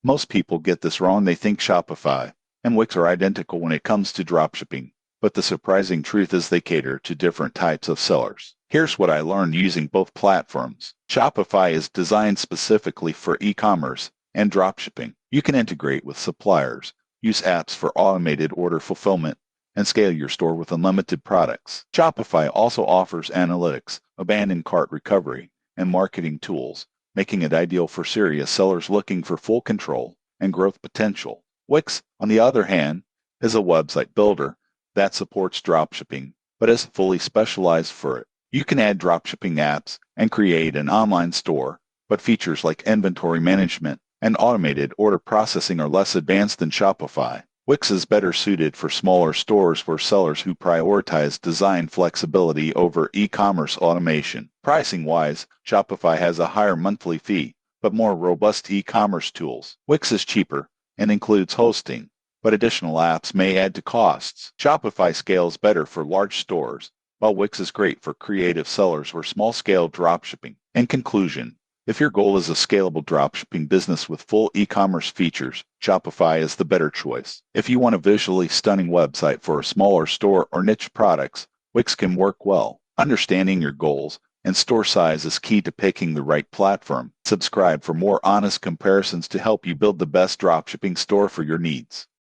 Most people get this wrong. They think Shopify and Wix are identical when it comes to dropshipping, but the surprising truth is they cater to different types of sellers. Here's what I learned using both platforms. Shopify is designed specifically for e-commerce and dropshipping. You can integrate with suppliers, use apps for automated order fulfillment, and scale your store with unlimited products. Shopify also offers analytics, abandoned cart recovery, and marketing tools, making it ideal for serious sellers looking for full control and growth potential. Wix, on the other hand, is a website builder that supports dropshipping, but is fully specialized for it. You can add dropshipping apps and create an online store, but features like inventory management and automated order processing are less advanced than Shopify. Wix is better suited for smaller stores for sellers who prioritize design flexibility over e-commerce automation. Pricing-wise, Shopify has a higher monthly fee, but more robust e-commerce tools. Wix is cheaper and includes hosting, but additional apps may add to costs. Shopify scales better for large stores, while Wix is great for creative sellers or small-scale dropshipping. In conclusion, if your goal is a scalable dropshipping business with full e-commerce features, Shopify is the better choice. If you want a visually stunning website for a smaller store or niche products, Wix can work well. Understanding your goals and store size is key to picking the right platform. Subscribe for more honest comparisons to help you build the best dropshipping store for your needs.